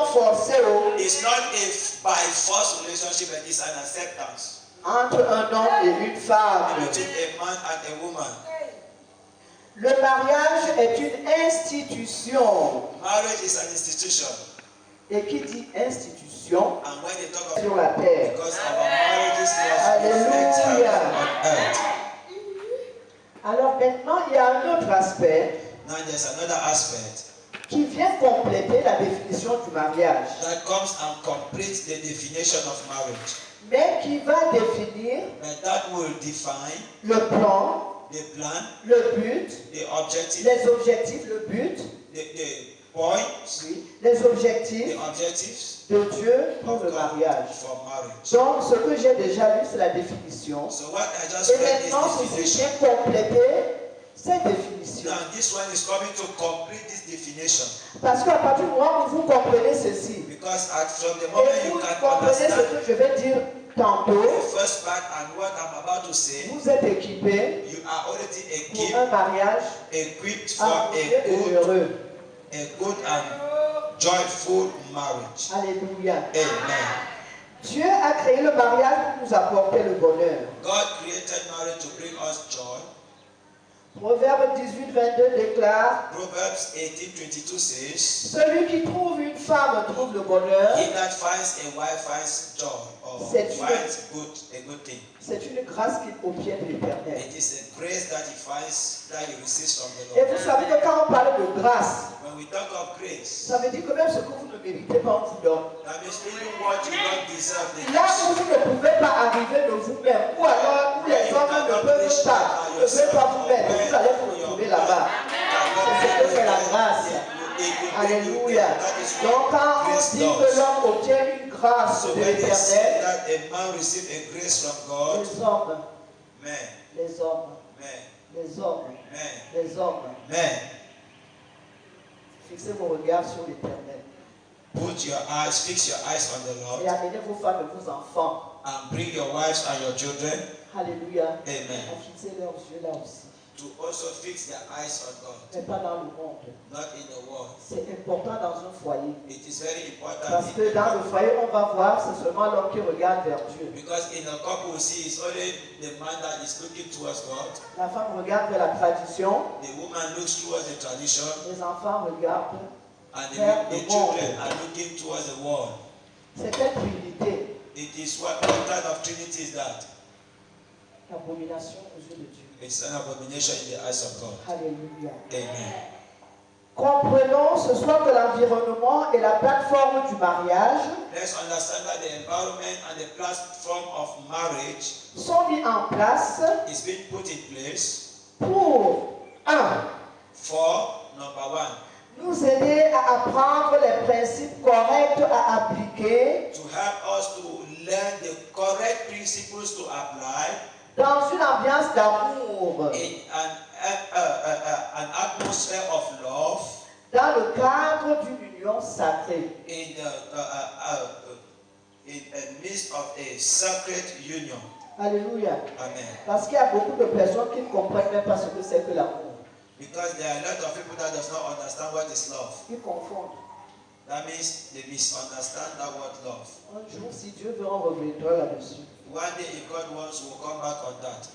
forcé. It's not a by force relationship, but it's an acceptance. Entre un homme et une femme. Between a man and a woman. Le mariage est une institution. Marriage is an institution. Et qui dit institution and when they talk sur la terre? Because our marriages reflect heaven on earth. Alors maintenant, il y a un autre aspect. Now there's another aspect qui vient compléter la définition du mariage. That comes and completes the definition of marriage. Mais qui va définir But that will define le plan, the plan, le but, the objective, les objectifs, le but, the points, oui, les objectifs the objectives de Dieu pour le God mariage. for marriage. Donc, ce que j'ai déjà lu, c'est la définition. So what I just Et read is maintenant, ceci definition. vient compléter cette définition. Now this one is coming to complete this definition. Parce qu'à partir du moment où vous comprenez ceci, Because from the moment et you vous can comprenez ce understand que je vais dire tantôt, the first part and what I'm about to say, vous êtes équipés you are already pour un mariage equipped for harmonieux et heureux. a good and joyful marriage. Alléluia. Amen. Dieu a créé le mariage pour nous apporter le bonheur. God created marriage to bring us joy. Proverbe 18, 22 déclare: Proverbs 18:22 says, celui qui trouve une femme trouve le bonheur. he that finds a wife finds joy, or C'est finds a good thing. C'est une grâce qui est au pied de l'Éternel. It is a grace that he finds, that he receives from the Et Lord. vous savez que quand on parle de grâce, When we talk of grace, ça veut dire que même ce que vous ne méritez pas, on vous donne. that means even what you don't deserve, they Là give où vous ne pouvez pas arriver de vous-même, ou alors où les hommes ne peuvent pas vous mettre, vous allez vous retrouver là-bas. C'est ce que fait la grâce. Alléluia. Donc quand on dit que l'homme obtient une grâce So de when they say l'Éternel, that a man receives a grace from God, les hommes, man, les hommes, man, les hommes, man, les hommes, man, fixez vos regards sur l'Éternel fix your eyes on the Lord, et amenez vos femmes et vos enfants. and bring your wives and your children, Alléluia. amen, À fixer leurs yeux là aussi, to also fix their eyes on God, mais pas dans le monde. not in the world. C'est important dans un foyer. It is very important Parce que dans le foyer, on va voir, c'est seulement l'homme qui regarde vers Dieu. because in a couple we see it's only the man that is looking towards God, La femme regarde vers la tradition, the woman looks towards the tradition, les enfants regardent. and Vers the le children monde. are looking towards the world. C'est quelle trinité? It is what kind of Trinity is that? L'abomination aux yeux de Dieu. It's an abomination in the eyes of God. Alléluia. Amen. Comprenons ce soir que l'environnement et la plateforme du mariage Let's understand that the environment and the platform of marriage sont mis en place is being put in place pour 1. for, number one, Nous aider à apprendre les principes corrects à appliquer to help us to learn the correct principles to apply dans une ambiance d'amour, in an atmosphere of love, dans le cadre d'une union sacrée. in a midst of a sacred union. Alléluia. Amen. Parce qu'il y a beaucoup de personnes qui ne comprennent même pas ce que c'est que l'amour. Because there are a lot of people that does not understand what is love. Ils confondent. That means they misunderstand that word love. Un jour, si Dieu veut, on reviendra là-dessus. One day, if God wants, we'll come back on that.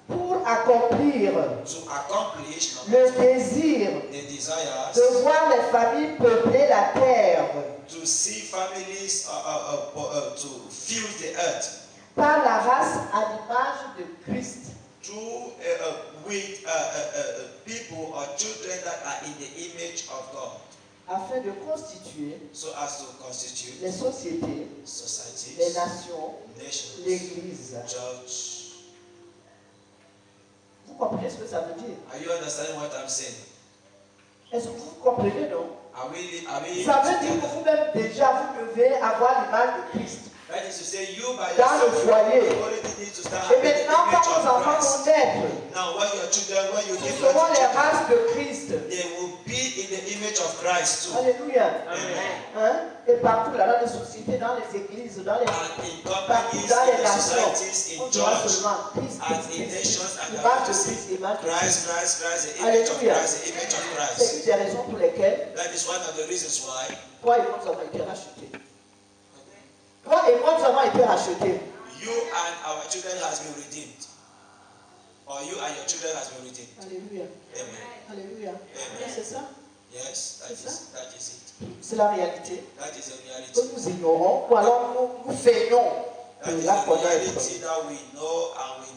Pour accomplir To accomplish le désir the desires, de voir les familles peupler la terre to see families, to fill the earth, par la race à l'image de Christ, through with people or children that are in the image of God, afin de constituer so as to constitute les sociétés, les societies, nations, nations, l'Église. church. Vous comprenez ce que ça veut dire? Are you understanding what I'm saying? Est-ce que vous comprenez, non? Are we Ça veut dire que together? vous-même déjà, vous devez avoir l'image de Christ That is to say, you by dans le yourself, foyer. you already need to start Et having the maintenant, image quand vos of enfants Christ. vont naître, Now, when your children, when you ils give seront birth to les children, races de Christ. they will be in the image of Christ too. Alléluia. Amen. Hein? Et partout là, dans les sociétés, dans les églises, dans les, And in partout companies, dans in les the nations, societies, on in dira church, seulement Christ, and Christ, in Christ. nations, and you Image have de to Christ, see image de Christ, Christ. Christ, Christ, the image of Alléluia. Christ, the image of C'est Christ. une des raisons pour lesquelles That is one of the reasons why toi et moi nous avons été rachetés. Toi et moi nous avons été rachetés. you and our children has been redeemed. Or you and your children has been redeemed. Alléluia. Amen. Alléluia. Amen. C'est ça? Yes, that is it. C'est la réalité That is the que reality. nous ignorons ou alors nous feignons That de is la the connaître. reality that we know and we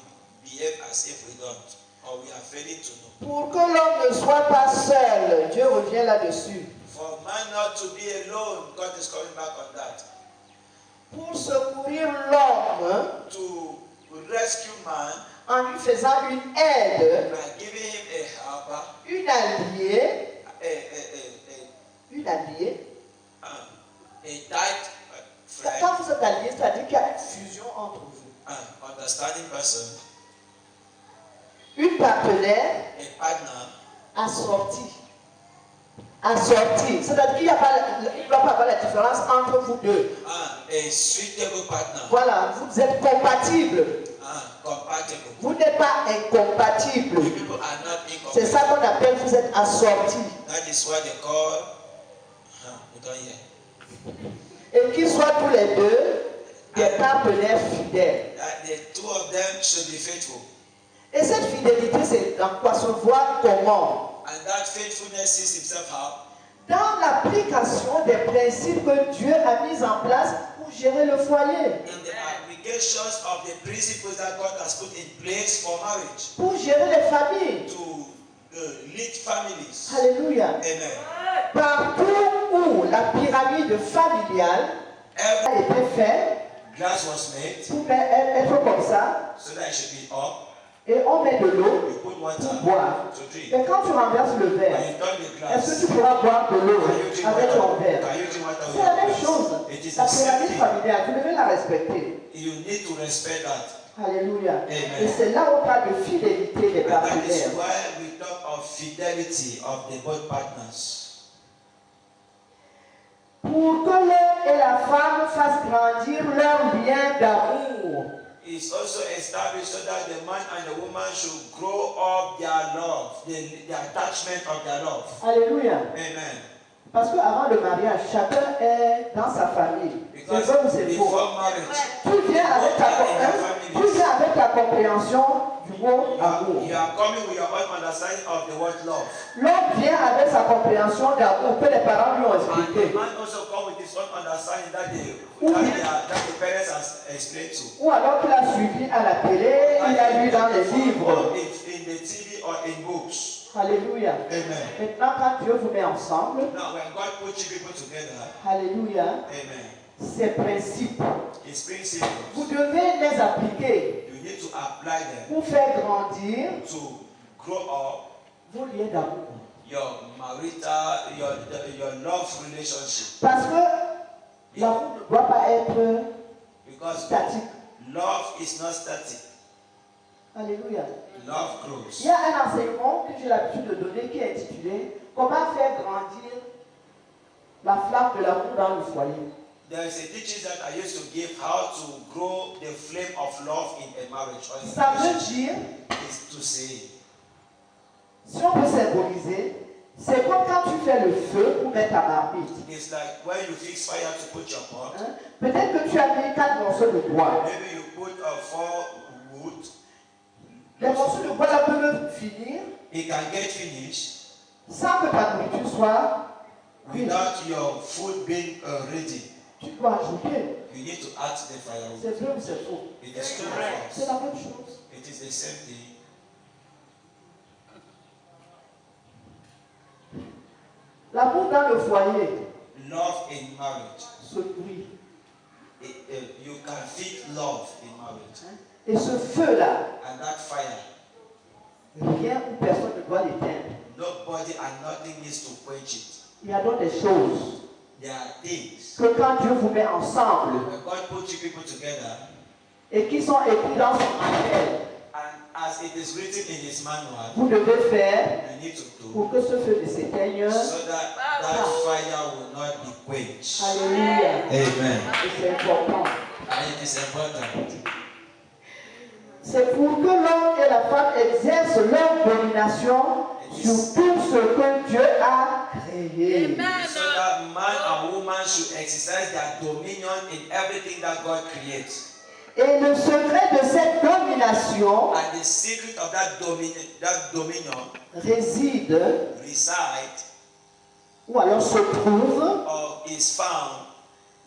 behave as if we don't. Or we are failing to know. Pour que l'homme ne soit pas seul, Dieu revient là-dessus. For man not to be alone, God is coming back on that. Pour secourir l'homme To rescue man en lui faisant une aide, by giving him a helper, une alliée, a une alliée. tight friend, Quand vous êtes alliés, c'est-à-dire qu'il y a une fusion entre vous. an understanding person, Une partenaire a partner, assortie. Assortie. C'est-à-dire qu'il n'y a pas, il ne doit pas avoir la différence entre vous deux. a suitable partner, Voilà, vous êtes compatibles. compatible. Vous n'êtes pas incompatibles. You people are not C'est ça incompatible. qu'on appelle vous êtes assortis. That is what they call. You don't hear. Et qu'ils soient tous les deux des partenaires fidèles. That the two of them should be faithful. Et cette fidélité, c'est dans quoi se voit comment? And that faithfulness sees himself how? Dans l'application des principes que Dieu a mis en place pour gérer le foyer, In the applications of the principles that God has put in place for marriage pour gérer les familles. to lead families. Alléluia. Amen. Partout où la pyramide familiale Every a été faite glass was made pour être comme ça, so that it should be up. et on met de l'eau You put water pour boire. to drink. Et quand tu renverses le verre, When you turn the est-ce que glass, tu pourras boire de l'eau can you drink avec ton water? verre? Can you drink water with C'est la your même chose. glass? It is La the same pyramide thing. familiale, vous devez la respecter. You need to respect that. Alléluia. Amen. Et c'est là où on parle de fidélité des And that is partenaires. why we talk of fidelity of the both partners. Pour que l'homme et la femme fassent grandir leur lien d'amour. It's also established so that the man and the woman should grow up their love, the attachment of their love. Alléluia. Amen. Parce qu'avant le mariage, chacun est dans sa famille. C'est Because vrai ou c'est faux? before marriage, Tu viens avec ta, both are in their families. tu viens avec la compréhension du mot amour. You are coming with your own understanding of the word love. L'homme vient avec sa compréhension d'amour que les parents lui ont And the expliqué. man also come with his own understanding that the parents has explained to. Ou alors qu'il a suivi à la télé, il a lu dans les livres. It's in the TV or in books. Alléluia. Amen. Maintenant, quand Dieu vous met ensemble, Now, when God puts you people together, alléluia, amen, ces principes, His principles, vous devez les appliquer you need to apply them pour faire grandir to grow up vos liens d'amour. your marital, your love relationship. Parce que l'amour ne doit pas être Because statique. love is not static. Alléluia. Love grows. Il y a un enseignement que j'ai l'habitude de donner qui est intitulé Comment faire grandir la flamme de l'amour dans le foyer. There is a teaching that I used to give how to grow the flame of love in a marriage or in a Ça veut relationship. dire, Is to say, si on peut symboliser, c'est comme quand tu fais le feu pour mettre ta marmite. it's like when you fix fire to put your pot. Hein? Peut-être que tu as mis 4 morceaux de bois. Maybe you put 4 wood. Les morceaux de bois là peuvent finir It can get finished sans que ta nourriture soit cuite. without your food being ready. Tu dois ajouter. You need to add the firewood. C'est vrai ou c'est faux? It is true C'est or la false. même chose. It is the same thing. L'amour dans le foyer Love in marriage. se nourrit. You can feed love in marriage. Hein? Et ce feu-là, And that fire, rien ou personne ne doit l'éteindre. nobody and nothing needs to quench it. Il y a donc des choses There are things. que quand Dieu vous met ensemble When God puts you people together et qui sont écrits dans son manuel, and And as it is written in his manual, vous devez faire you need to do pour que ce feu ne s'éteigne. so that that fire will not be quenched. Alléluia. Amen. Et c'est important. And it is important. C'est pour que l'homme et la femme exercent leur domination sur tout ce que Dieu a créé. So that man and woman should exercise their dominion in everything that God creates. Et le secret de cette domination And the secret of that dominion réside reside ou alors se trouve or is found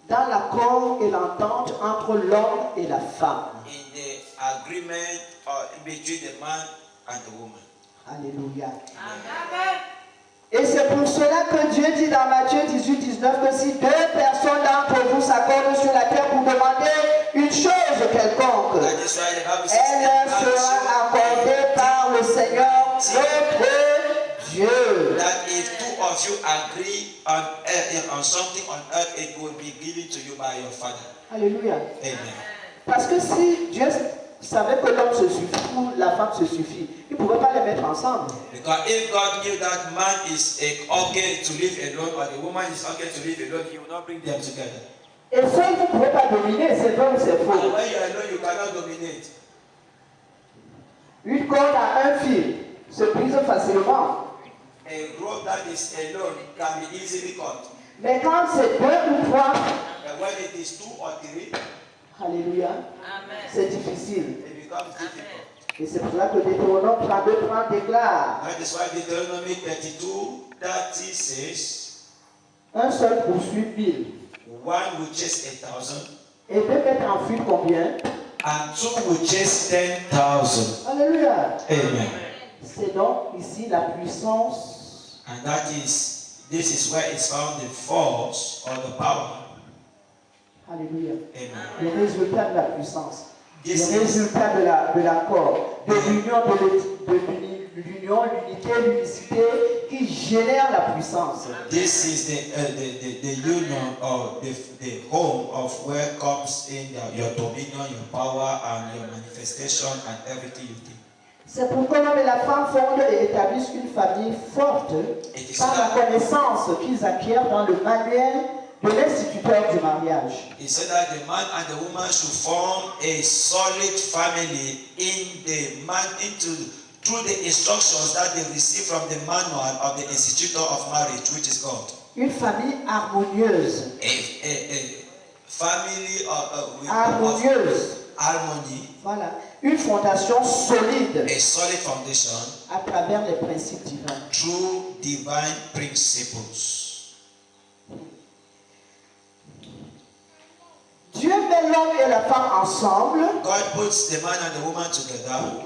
dans l'accord et l'entente entre l'homme et la femme. in the agreement between the man and the woman. Alléluia. Et c'est pour cela que Dieu dit dans Matthieu 18, 19 que si deux personnes d'entre vous s'accordent sur la terre pour demander une chose quelconque, That is why the Bible says, elle sera accordée par le Seigneur notre Dieu. that if two of you agree on something on earth, it will be given to you by your Father. Alléluia. Amen. Parce que si Dieu savait que l'homme se suffit ou la femme se suffit, il ne pouvait pas les mettre ensemble. Because if God knew that man is okay to live alone or the woman is okay to live alone, He will not bring them together. Et seul vous ne pouvez pas dominer, c'est vrai ou c'est And faux. when you are alone, you cannot dominate. Une corde à un fil se brise facilement. A rope that is alone can be easily cut. Mais quand c'est deux ou trois, But when it is two or three, alléluia, c'est difficile. it becomes difficult. Et c'est pour cela que Deutéronome 32:30 déclare, That is why Deuteronomy 32:30 says, un seul poursuit 1000. one will chase 1,000, Et deux mettre en fuite combien? and two will chase 10,000. Alléluia. Amen. C'est donc ici la puissance And this is where it's found the force or the power. Alléluia. Amen. Le résultat de la puissance. This Le is, résultat de l'accord, de l'union, l'union, l'unité, l'unicité qui génère la puissance. this is the union or the home of where comes in your dominion, your power, and your manifestation, and everything you do. C'est pourquoi l'homme et la femme fondent et établissent une famille forte par la connaissance qu'ils acquièrent dans le manuel de l'instituteur du mariage. He said that the man and the woman should form a solid family through the instructions that they receive from the manual of the institutor of marriage, which is God. Une famille harmonieuse. A family with Harmonieuse. harmony, Voilà. Une fondation solide a solid foundation à travers les principes divins. through divine principles. Dieu met l'homme et la femme ensemble God puts the man and the woman together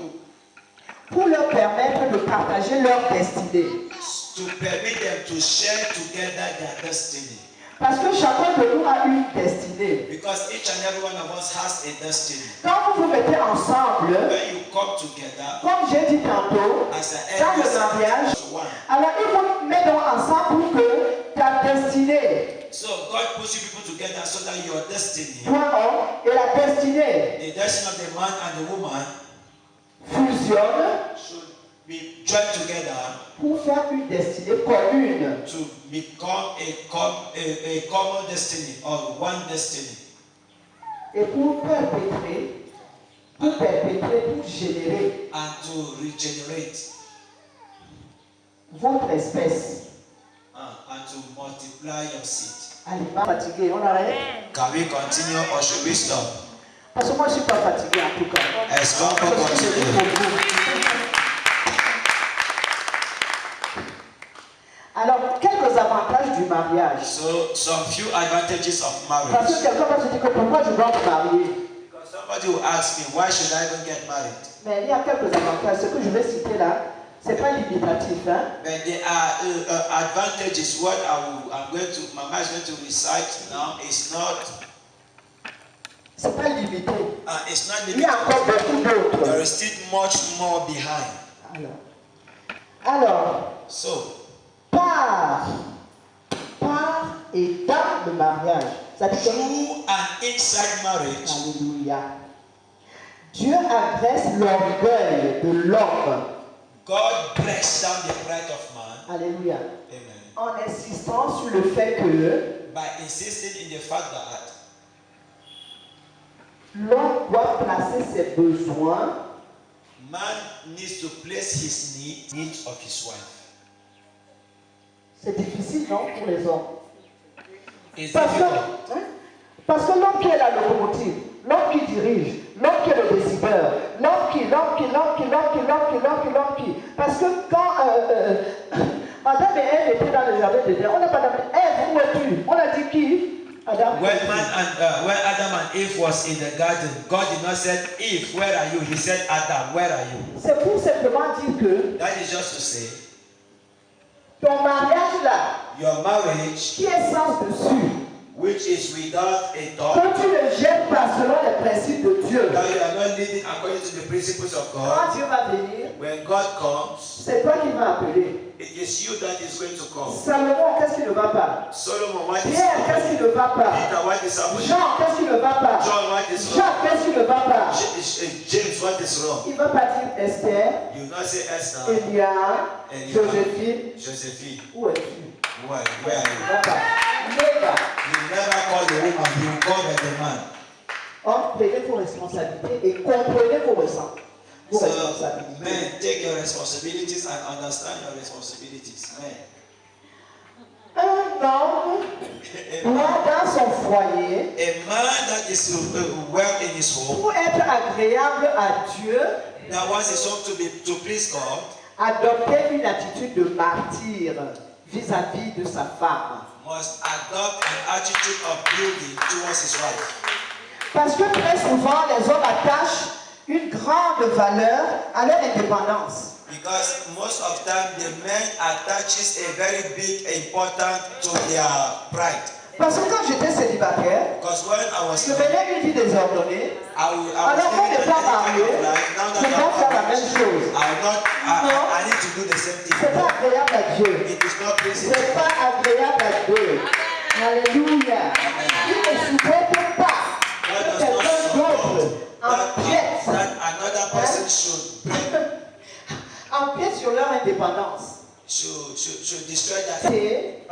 pour leur permettre de partager leur destinée. to permit them to share together their destiny. Parce que chacun de nous a une destinée. Because each and every one of us has a destiny. Quand vous vous mettez ensemble, When you come together, comme j'ai dit tantôt, as an dans le mariage, one. alors il vous met donc ensemble pour que ta destinée, So God puts you people together so that your destiny, toi homme, et la destinée the destiny of the man and the woman, fusionnent should be joined together pour faire une destinée commune. to become a common destiny or one destiny. Et pour perpétrer, pour générer And to regenerate votre espèce. and to multiply your seed. Aliment fatigué, on arrête? Can we continue or should we stop? Parce que moi je ne suis pas fatigué en tout cas. Est-ce qu'on peut Parce que je vis continuer? pour vous. Alors, quelques avantages du mariage. So some few advantages of Parce marriage. que quelqu'un va se dire que pourquoi je dois me marier. Because somebody will ask me, why should I even get married? Mais il y a quelques avantages. Ce que je vais citer là, ce n'est pas limitatif. Hein? But there are advantages. What Mama is going to recite now is not. Ce n'est pas limité. It's not Il y a limited. encore beaucoup d'autres. There is still much more behind. Alors, So, par et dans le mariage. Ça dit que through and inside marriage, Alléluia. Dieu agresse l'orgueil de l'homme. God breaks down the pride of man. Alléluia. Amen. En insistant sur le fait que By insisting in the fact that l'homme doit placer ses besoins man needs to place his needs of his wife. C'est difficile, non, pour les hommes. It's Parce que, difficult. parce que l'homme qui est la locomotive, l'homme qui dirige, l'homme qui est le décideur, l'homme qui. Parce que quand Adam et Ève étaient dans le jardin d'Éden, on n'a pas dit Ève, où es-tu? On a dit qui? Adam. When Adam and Eve was in the garden, God did not say, Eve, where are you? He said, Adam, where are you? C'est pour simplement dire que That is just to say, ton mariage là, your marriage, qui est sans dessus, which is without a thought, que tu ne gères pas selon les principes de Dieu, that you are not living according to the principles of quand God, Dieu va venir, when God comes, c'est toi qui vas appeler. it is you that is going to come. Salomon, qu'est-ce qui ne va pas? Solomon, what is Pierre, qu'est-ce happening? qui ne va pas? Peter, what is happening? Jean, qu'est-ce qui ne va pas? John, what is wrong? Jacques, qu'est-ce qui ne va pas? James, what is wrong? Il ne va pas dire Esther, You not say Esther, Eliane, Joséphine. Josephine. Où es-tu? Where Il are ne you? va pas. Never. You never call the woman, you call the man. Or, prenez vos responsabilités et comprenez vos So, responsabilités. men, take your responsibilities and understand your responsibilities. Men. Un homme doit dans son foyer, A man that is well in his home, pour être agréable à Dieu, that wants his home to please God, adopter une attitude de martyr vis-à-vis de sa femme. must adopt an attitude of building towards his wife. Parce que très souvent, les hommes attachent une grande valeur à leur indépendance. Because most of the time the men attaches a very big importance to their pride. Parce que quand j'étais célibataire, Because when I was je menais une vie désordonnée. I was Alors qu'on living n'est an pas kind marié, of life. Now je that dois faire la I'm même chose. I need to do the same thing. C'est pas agréable à Dieu. It is not pleasing. C'est pas agréable à Dieu. Alléluia. Il ne supporte pas God que does not quelqu'un d'autre support empiète, that another person empiète sur leur indépendance. should destroy that C'est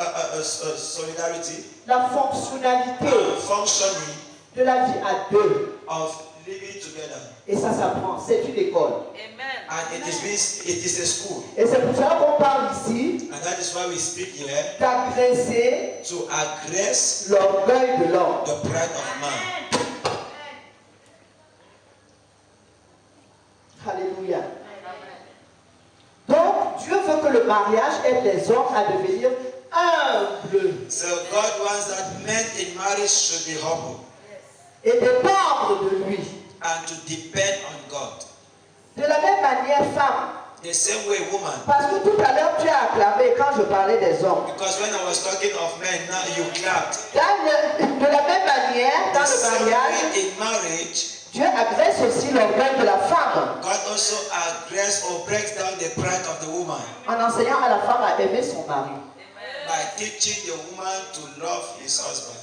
solidarity, la fonctionnalité functioning de la vie à deux. of living together. Et ça s'apprend. C'est une école. And it is a school. Et c'est pour ça qu'on parle ici And that is why we speak here d'agresser to aggress l'orgueil de l'homme. the pride of man. Alléluia. Donc, Dieu veut que le mariage aide les hommes à devenir humbles So God wants that men in marriage should be humble et dépendre de lui. and to depend on God. De la même manière, femme, The same way woman. parce que tout à l'heure tu as acclamé quand je parlais des hommes. Because when I was talking of men, now you clapped. De la même manière, dans The le same mariage, way in marriage, Dieu agresse aussi l'orgueil de la femme God also aggress or breaks down the pride of the woman en enseignant à la femme à aimer son mari. by teaching the woman to love his husband.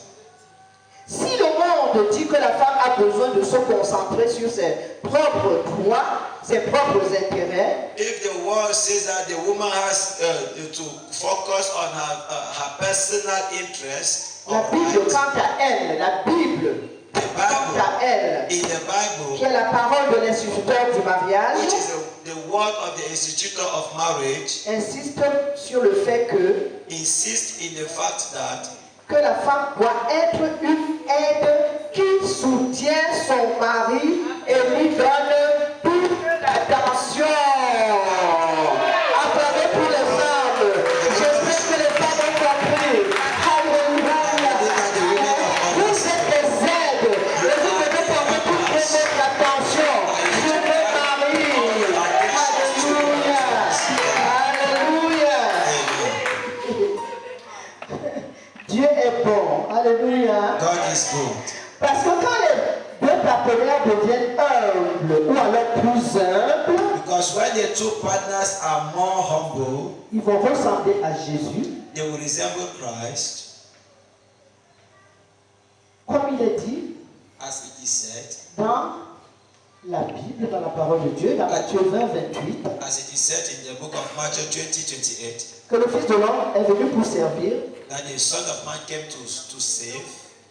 Si le monde dit que la femme a besoin de se concentrer sur ses propres droits, ses propres intérêts, If the world says that the woman has to focus on her personal interests, la Bible, quant à elle, la Bible, the quant à elle, in the Bible, qui est la parole de l'instituteur du mariage, which is the word of the institutor of marriage, insiste sur le fait que insists in the fact that la femme doit être une aide qui soutient son mari et lui donne toute l'attention. Applaudez pour les femmes. J'espère que les femmes ont compris. Alléluia. Vous êtes des aides et vous devez porter toute votre attention sur votre mari. Alléluia. Alléluia. Dieu est bon. Alléluia. God is good. Parce que quand les deux partenaires deviennent humbles ou alors plus humbles, Because when the two partners are more humble, ils vont ressembler à Jésus. they will resemble Christ, Comme il est dit as it is said, dans La Bible, dans la parole de Dieu, dans Matthieu 20, 28, as it is said in the book of Matthew 20:28, que le Fils de l'homme est venu pour servir that the Son of Man came to save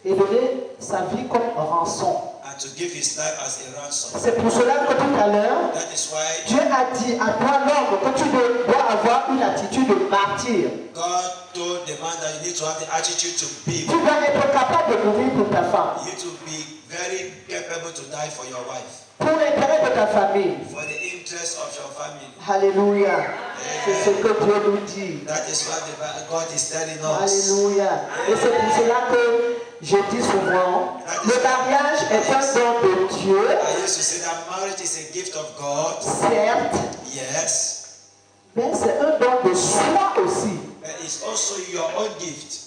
et donner sa vie comme rançon. and to give his life as a ransom. C'est pour cela que tout à l'heure, That is why Dieu a dit à toi, l'homme, que tu dois avoir une attitude de martyr. God told the man that you need to have the attitude to be. Tu dois être capable de mourir pour ta femme, You need to be very capable to die for your wife, pour l'intérêt de ta famille. for the interest of your family. Alléluia. C'est ce que Dieu nous dit. That is what God is telling us. Alléluia. Et c'est pour cela que je dis souvent, le mariage est un don de Dieu, I used to say that marriage is a gift of God. certes, Yes, mais c'est un don de soi aussi. but it's also your own gift.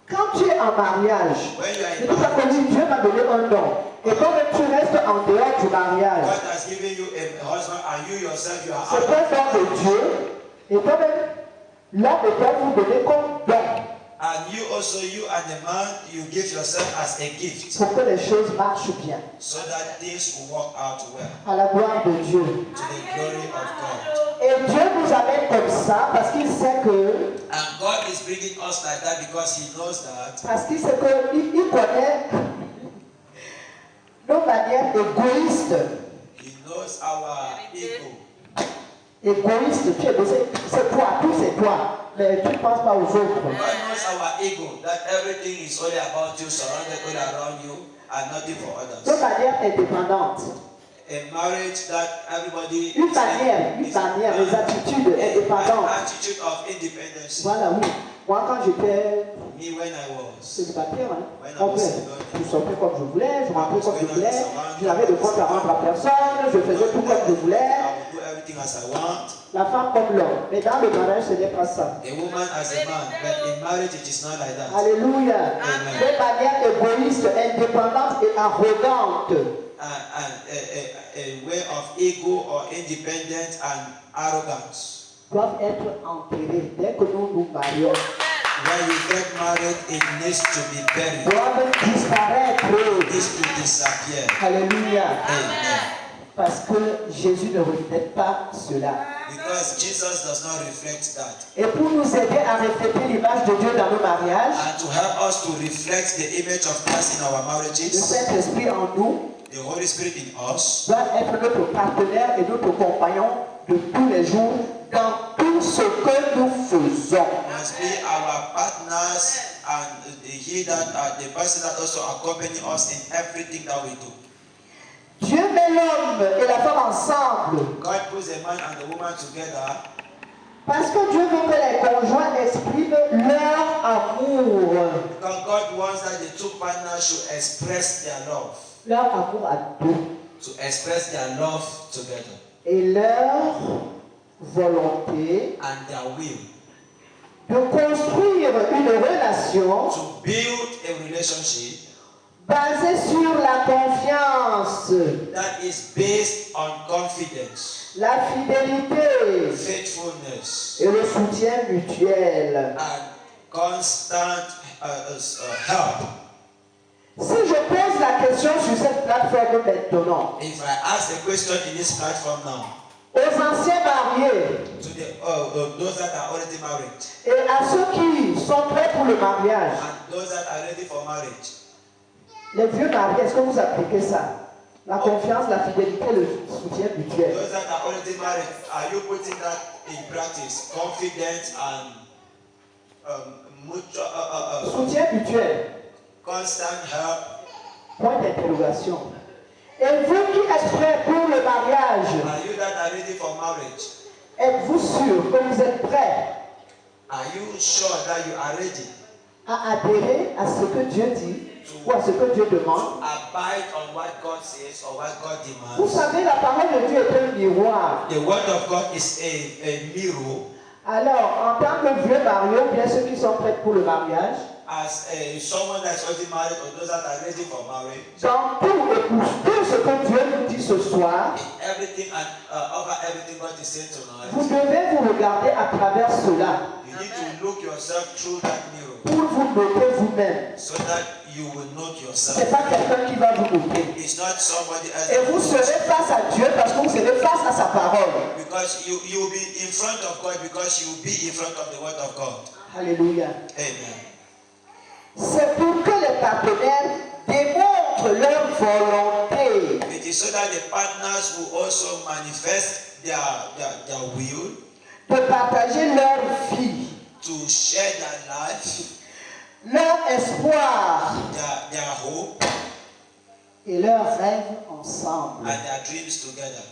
Quand tu es en mariage, When you are c'est in tout ça que marriage, Dieu m'a donné un don. Et quand tu restes en dehors du mariage, God has given you a husband and you yourself, you are c'est out. un don de Dieu. Et toi-même, l'homme doit vous donner comme don And you also, you and the man, you give yourself as a gift pour que les choses marchent bien. so that things will work out well À la gloire de Dieu. to the glory of God. Et Dieu nous amène comme ça parce qu'il sait que, And God is bringing us like that because He knows that. il connaît nos manières égoïstes. He knows our ego. Égoïste, tu es égoïste, c'est toi, tout c'est toi. Mais tu ne penses pas aux autres. God knows our ego, that everything is only about you, surrounded all around you, and nothing for De others. manière indépendante. A marriage that everybody Une manière, les attitudes an indépendantes. attitude of independence. Voilà, oui. Moi, quand j'étais Me when I was célibataire, When I en was fait, célibataire. je sortais comme je voulais, je rentrais comme je voulais, je n'avais de compte à rendre à personne, je faisais tout comme je voulais, I will do everything as I want. la femme comme l'homme. Mais dans le mariage, ce n'est pas ça. A woman as a man, but in marriage it is not like that. Alléluia. Amen. De manière égoïste, indépendante et arrogante. A way of ego or independence and arrogance. Doivent être enterrés dès que nous nous marions. When you get married, it needs to be buried. Doivent disparaître. It needs to disappear. Alléluia. Amen. Parce que Jésus ne reflète pas cela. Because Jesus does not reflect that. Et pour nous aider à refléter l'image de Dieu dans nos mariages, And to help us to reflect the image of Christ in our le marriages, Saint-Esprit en nous the Holy Spirit in us doit être notre partenaire et notre compagnon de tous les jours dans tout ce que nous faisons. must be our partners and the person that also accompany us in everything that we do. Dieu met l'homme et la femme ensemble God puts a man and a woman together parce que Dieu veut que les conjoints expriment leur amour. because God wants that the two partners should express their love, Leur amour à deux. to express their love together Et leur volonté and their will de construire une relation to build a relationship basée sur la confiance, that is based on confidence, la fidélité faithfulness, et le soutien mutuel. and constant help. Si je pose la question sur cette plateforme maintenant, If I ask a question in this platform now aux anciens mariés to those that are already married et à ceux qui sont prêts pour le mariage, and those that are ready for marriage, les vieux mariés, est-ce que vous appliquez ça? La confiance, la fidélité, le soutien mutuel. those that are already married, are you putting that in practice? Confidence and mutual, Soutien mutuel. constant help. Point d'interrogation. Et vous qui êtes prêts pour le mariage, Are you that are ready for marriage? êtes-vous sûr que vous êtes prêts Are you sure that you are ready à adhérer à ce que Dieu dit ou à ce que Dieu demande? abide on what God says or what God Vous demands? savez, la parole de Dieu est un miroir. The word of God is a mirror. Alors, en tant que vieux mariés, ou bien ceux qui sont prêts pour le mariage, As someone that is already married or those that are ready for marriage, dans tout et pour tout ce que Dieu nous dit ce soir, in everything and over everything God is saying vous tonight, devez vous regarder à travers cela. you need to look yourself through that mirror. pour vous noter vous-même. So that you will note Ce yourself. n'est pas quelqu'un qui va vous noter. It's not somebody else. Et vous serez face à Dieu parce que vous serez face à sa parole. Because you will be in front of God because you will be in front of the word of God. Alléluia. Amen. C'est pour que les partenaires démontrent leur volonté It is so that the partners will also manifest their will de partager leur vie, to share their life, leur espoir their hope, et leurs rêves ensemble. and their dreams together.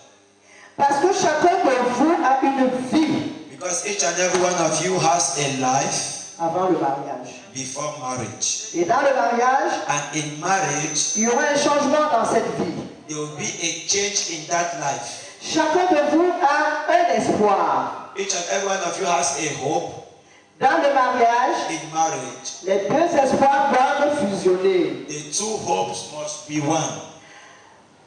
Parce que chacun de vous a une vie Because each and every one of you has a life avant le mariage. before marriage. Et dans le mariage, And in marriage, il y aura un changement dans cette vie. there will be a change in that life. Chacun de vous a un espoir. Each and every one of you has a hope Dans le mariage, in marriage. les deux espoirs doivent fusionner. The two hopes must be one.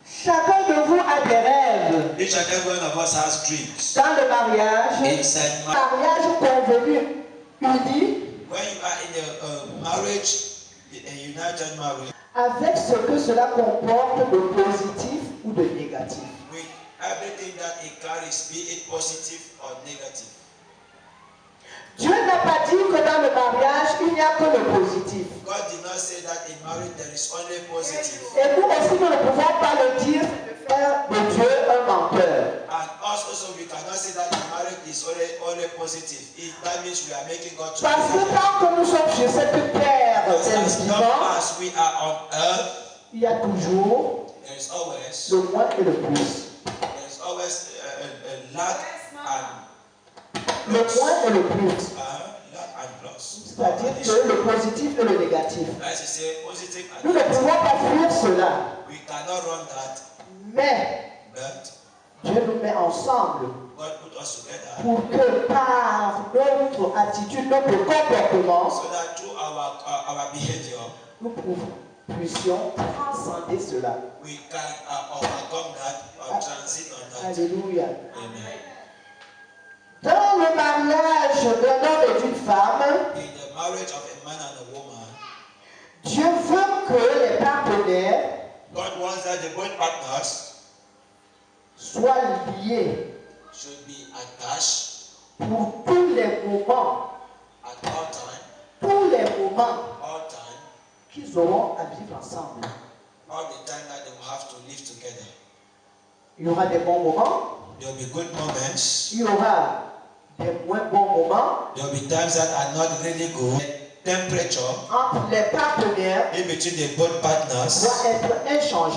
Chacun de vous a des rêves. Each and every one of us has dreams. Dans le mariage, Inside marriage, mariage convenu, uni, when you are in a marriage, a united marriage, avec ce que cela comporte de positif ou de négatif. with everything that it carries, be it positive or negative. Dieu n'a pas dit que dans le mariage, il n'y a que le positif. God did not say that in marriage there is only positive. Et nous aussi, nous ne pouvons pas le dire, faire de Dieu un menteur. And us also, we cannot say that in marriage is only positive. That means we are making God to Parce que tant que nous sommes sur cette terre, Because tel as long vivant, as we are on earth, il y a toujours there is always le moins et le plus. a lack and Le moins et le plus. lack and plus. C'est-à-dire que le positif et le négatif. That is to say, positive Nous and ne negative. pouvons pas fuir cela. We cannot run that, Mais but Dieu nous met ensemble God put us together pour que par notre attitude, notre comportement, so that through our behavior, nous puissions transcender cela. we can overcome that or transit on that. Alléluia. Amen. Dans le mariage d'un homme et d'une femme, In the marriage of a man and a woman, Dieu veut que les partenaires God wants that the both partners soient liés should be attached pour tous les moments, at all time, all time, qu'ils auront à vivre ensemble. all the time that they will have to live together. Il y aura des bons moments, There will be good moments. il y aura des moins bons moments There will be times that are not really good. Temperature entre les partenaires in between the both partners doit être inchangé.